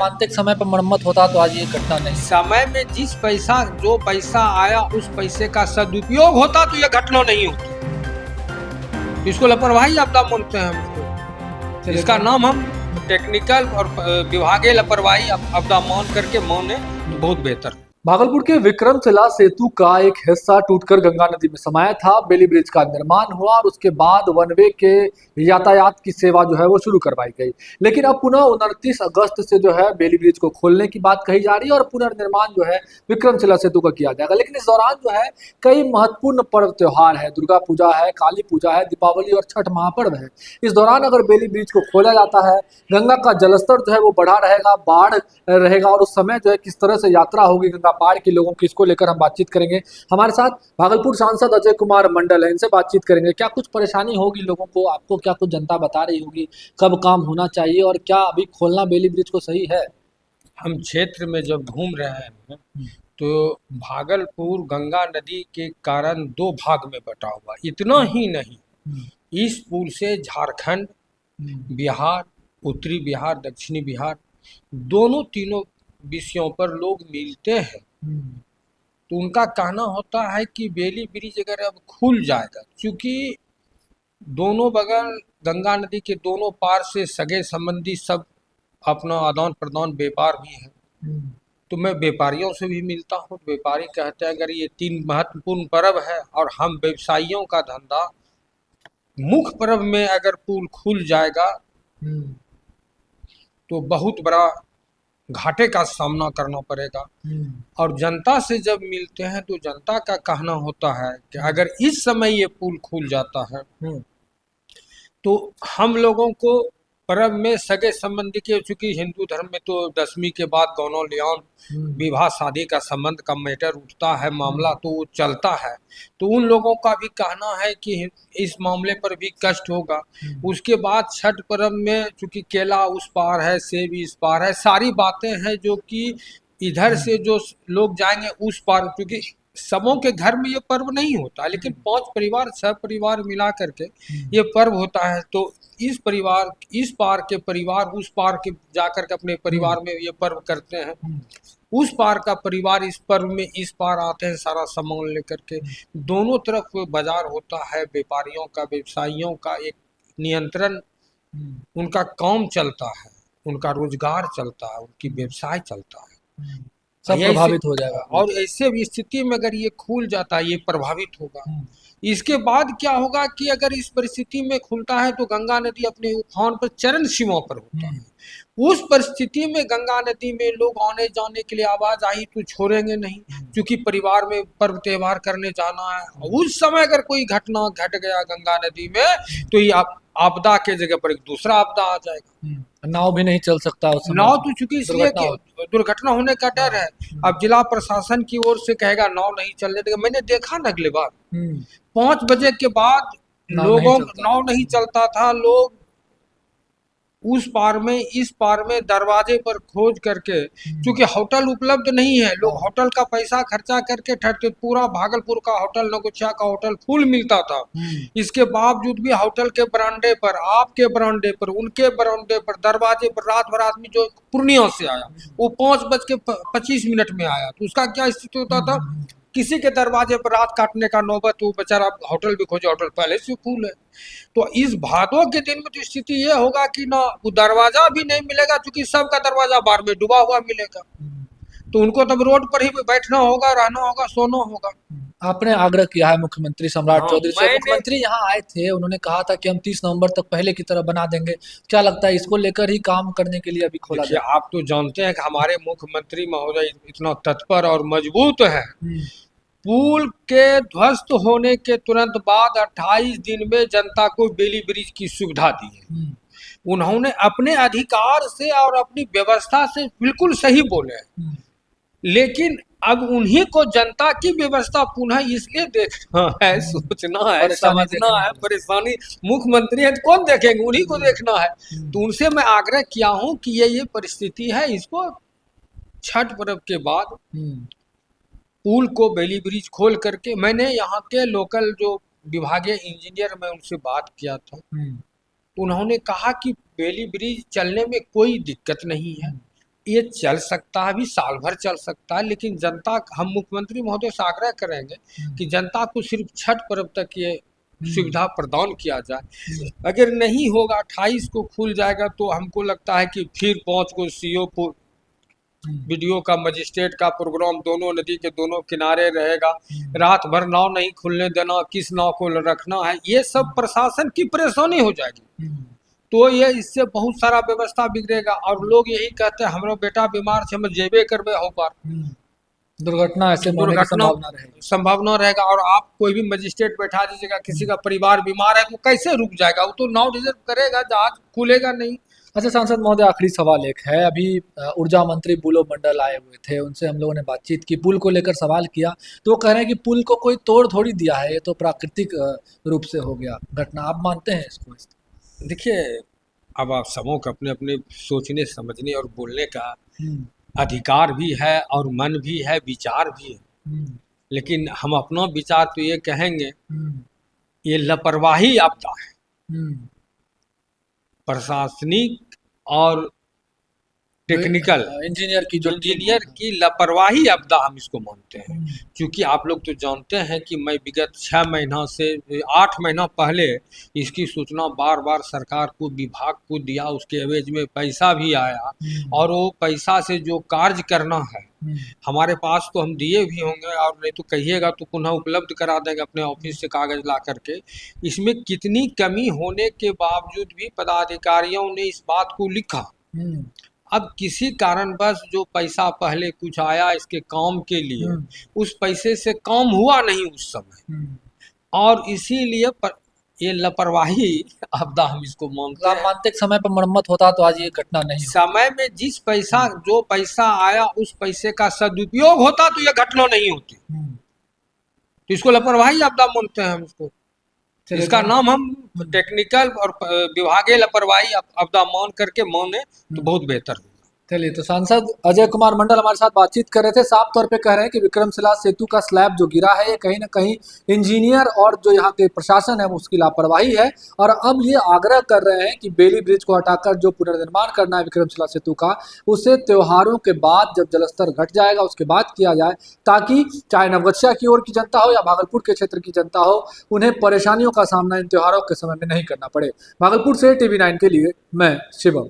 नामांकित समय पर मरम्मत होता तो आज ये घटना नहीं। समय में जो पैसा आया उस पैसे का सदुपयोग होता तो ये घटना नहीं होती। इसको लापरवाही आपदा मानते हैं हमको। इसका नाम हम टेक्निकल और विभागीय लापरवाही आपदा मान करके माने तो बहुत बेहतर। भागलपुर के विक्रमशिला सेतु का एक हिस्सा टूटकर गंगा नदी में समाया था। बेली ब्रिज का निर्माण हुआ और उसके बाद वन वे के यातायात की सेवा जो है वो शुरू करवाई गई। लेकिन अब पुनः 29 अगस्त से जो है बेली ब्रिज को खोलने की बात कही जा रही है और पुनर्निर्माण जो है विक्रमशिला सेतु का किया जाएगा। लेकिन इस दौरान जो है कई महत्वपूर्ण पर्व त्योहार है, दुर्गा पूजा है, काली पूजा है, दीपावली और छठ महापर्व है। इस दौरान अगर बेली ब्रिज को खोला जाता है, गंगा का जलस्तर जो है वो बढ़ा रहेगा, बाढ़ रहेगा और उस समय जो है किस तरह से यात्रा होगी गंगा पार के लोगों की, इसको लेकर हम बातचीत करेंगे। हमारे साथ भागलपुर सांसद अजय कुमार मंडल है, इनसे बातचीत करेंगे। क्या कुछ परेशानी होगी लोगों को, आपको क्या कुछ जनता बता रही होगी, कब काम होना चाहिए और क्या अभी खोलना बेली ब्रिज को सही है? हम क्षेत्र में जब घूम रहे हैं तो भागलपुर गंगा नदी के कारण दो भाग में बटा हुआ। इतना ही नहीं, इस पुल से झारखंड, बिहार, उत्तरी बिहार, दक्षिणी बिहार दोनों तीनों विषयों पर लोग मिलते हैं। तो उनका कहना होता है कि बेली ब्रिज अगर अब खुल जाएगा, क्योंकि दोनों बगल गंगा नदी के दोनों पार से सगे संबंधी सब अपना आदान प्रदान व्यापार भी है। तो मैं व्यापारियों से भी मिलता हूँ। व्यापारी कहते हैं अगर ये 3 महत्वपूर्ण पर्व है और हम व्यवसायियों का धंधा मुख्य पर्व में अगर पुल खुल जाएगा तो बहुत बड़ा घाटे का सामना करना पड़ेगा। और जनता से जब मिलते हैं तो जनता का कहना होता है कि अगर इस समय ये पुल खुल जाता है तो हम लोगों को पर्व में सगे संबंधी के, चूंकि हिंदू धर्म में तो 10वीं के बाद गौनो लियान विवाह शादी का संबंध का मैटर उठता है, मामला तो वो चलता है। तो उन लोगों का भी कहना है कि इस मामले पर भी कष्ट होगा। उसके बाद छठ पर्व में चूंकि केला उस पार है, सेब इस पार है, सारी बातें हैं जो कि इधर से जो लोग जाएंगे उस पार, क्योंकि सबों के घर में ये पर्व नहीं होता, लेकिन 5 परिवार 6 परिवार मिला करके ये पर्व होता है। तो इस परिवार इस पार के परिवार उस पार के जाकर के अपने परिवार में ये पर्व करते हैं। उस पार का परिवार इस पर्व में इस पार आते हैं सारा सामान लेकर के। दोनों तरफ बाजार होता है, व्यापारियों का, व्यवसायियों का एक नियंत्रण, उनका काम चलता है, उनका रोजगार चलता है, उनकी व्यवसाय चलता है, सब प्रभावित हो जाएगा। और ऐसे भी स्थिति में अगर ये खुल जाता है ये प्रभावित होगा। इसके बाद क्या होगा कि अगर इस परिस्थिति में खुलता है तो गंगा नदी अपने उफान पर चरण सीमा पर होता है। उस परिस्थिति में गंगा नदी में लोग आने जाने के लिए आवाज आई तो छोड़ेंगे नहीं, क्योंकि परिवार में पर्व त्योहार करने जाना है। उस समय अगर कोई घटना घट गया गंगा नदी में तो ये आपदा के जगह पर एक दूसरा आपदा आ जाएगा। नाव भी नहीं चल सकता उस समय। नाव तो चूंकि इसलिए कि दुर्घटना होने का डर है। अब जिला प्रशासन की ओर से कहेगा नाव नहीं चलने देगा। मैंने देखा न अगले बार 5 बजे के बाद लोगों नाव नहीं चलता था, लोग उस पार में इस पार में दरवाजे पर खोज करके, क्योंकि होटल उपलब्ध नहीं है, लोग होटल का पैसा खर्चा करके ठहरते। पूरा भागलपुर का होटल, नगोछिया का होटल फुल मिलता था। इसके बावजूद भी होटल के बरामदे पर, आपके बरामदे पर, उनके बरामदे पर, दरवाजे पर रात भर आदमी जो पूर्णिया से आया वो 5:25 में आया, तो उसका क्या स्थिति होता था? किसी के दरवाजे पर रात काटने का नौबत, वो बेचारा होटल भी खोजे, होटल पहले से फुल है। तो इस भादों के दिन में तो स्थिति ये होगा कि ना वो दरवाजा भी नहीं मिलेगा, क्योंकि सबका दरवाजा बाढ़ में डूबा हुआ मिलेगा। तो उनको तब रोड पर ही बैठना होगा, रहना होगा, सोना होगा। आपने आग्रह किया है मुख्यमंत्री सम्राट चौधरी से, मुख्यमंत्री यहाँ आए थे, उन्होंने कहा था कि हम 30 नवंबर तक पहले की तरह बना देंगे। क्या लगता है इसको लेकर ही काम करने के लिए अभी खोला जाए? आप तो जानते हैं कि हमारे मुख्यमंत्री महोदय इतना तत्पर और मजबूत है। पुल के ध्वस्त होने के तुरंत बाद 28 दिन में जनता को बेली ब्रिज की सुविधा दी है। उन्होंने अपने अधिकार से और अपनी व्यवस्था से बिल्कुल सही बोले, लेकिन अब उन्हीं को जनता की व्यवस्था पुनः इसलिए देखना है, सोचना है, समझना है। परेशानी मुख्यमंत्री है तो कौन देखेंगे, उन्हीं को देखना है। तो उनसे मैं आग्रह किया हूं कि ये परिस्थिति है, इसको छठ पर्व के बाद पुल को बेली ब्रिज खोल करके, मैंने यहाँ के लोकल जो विभागीय इंजीनियर में उनसे बात किया था, तो उन्होंने कहा कि बेली ब्रिज चलने में कोई दिक्कत नहीं है, ये चल सकता है, अभी साल भर चल सकता है, लेकिन जनता, हम मुख्यमंत्री महोदय से आग्रह करेंगे कि जनता को सिर्फ छठ पर्व तक ये सुविधा प्रदान किया जाए। अगर नहीं होगा, 28 को खुल जाएगा, तो हमको लगता है कि फिर 5 को सीओ वीडियो का, मजिस्ट्रेट का प्रोग्राम दोनों नदी के दोनों किनारे रहेगा। रात भर नाव नहीं खुलने देना, किस नाव को रखना है, ये सब प्रशासन की परेशानी हो जाएगी। तो ये इससे बहुत सारा व्यवस्था बिगड़ेगा, और लोग यही कहते हैं हमारा बेटा बीमार है, हम जेबे करबे हो पार, दुर्घटना ऐसे होने की संभावना रहेगा। और आप कोई भी मजिस्ट्रेट बैठा दीजिएगा, किसी का परिवार बीमार है, तो कैसे रुक जाएगा? वो तो नाव रिजर्व करेगा, जहाज खुलेगा नहीं। अच्छा सांसद महोदय, आखिरी सवाल एक है। अभी ऊर्जा मंत्री बुलो मंडल आए हुए थे, उनसे हम लोगों ने बातचीत की, पुल को लेकर सवाल किया, तो वो कह रहे हैं कि पुल को कोई तोड़ थोड़ी दिया है, ये तो प्राकृतिक रूप से हो गया घटना। आप मानते हैं इसको? देखिए, अब आप सबों को अपने अपने सोचने समझने और बोलने का अधिकार भी है, और मन भी है, विचार भी है, लेकिन हम अपना विचार तो ये कहेंगे, ये लापरवाही आपदा है, प्रशासनिक और टेक्निकल इंजीनियर की लापरवाही आपदा हम इसको मानते हैं। क्योंकि आप लोग तो जानते हैं कि मैं विगत 6 महीना से 8 महीना पहले इसकी सूचना बार बार सरकार को, विभाग को दिया, उसके एवज में पैसा भी आया, और वो पैसा से जो कार्य करना है हमारे पास तो हम दिए भी होंगे, और नहीं तो कहिएगा तो पुनः उपलब्ध करा देंगे अपने ऑफिस से कागज ला करके। इसमें कितनी कमी होने के बावजूद भी पदाधिकारियों ने इस बात को लिखा। अब किसी कारणवश जो पैसा पहले कुछ आया इसके काम के लिए, उस पैसे से काम हुआ नहीं उस समय, और इसीलिए ये लापरवाही आपदा हम इसको मानते हैं। मानते समय पर मरम्मत होता तो आज ये घटना नहीं होती। समय में जिस पैसा, जो पैसा आया, उस पैसे का सदुपयोग होता तो ये घटना नहीं होती। तो इसको लापरवाही आपदा मानते हैं हम इसको। इसका नाम हम टेक्निकल और विभागीय लापरवाही आपदा मान करके माने तो बहुत बेहतर होगा। चलिए, तो सांसद अजय कुमार मंडल हमारे साथ बातचीत कर रहे थे। साफ तौर पे कह रहे हैं कि विक्रमशिला सेतु का स्लैब जो गिरा है, ये कहीं ना कहीं इंजीनियर और जो यहाँ के प्रशासन है उसकी लापरवाही है, और अब ये आग्रह कर रहे हैं कि बेली ब्रिज को हटाकर जो पुनर्निर्माण करना है विक्रमशिला सेतु का, उसे त्योहारों के बाद, जब जलस्तर घट जाएगा उसके बाद किया जाए, ताकि चाहे नवगछिया की ओर की जनता हो या भागलपुर के क्षेत्र की जनता हो, उन्हें परेशानियों का सामना इन त्योहारों के समय में नहीं करना पड़े। भागलपुर से TV9 के लिए मैं शिवम।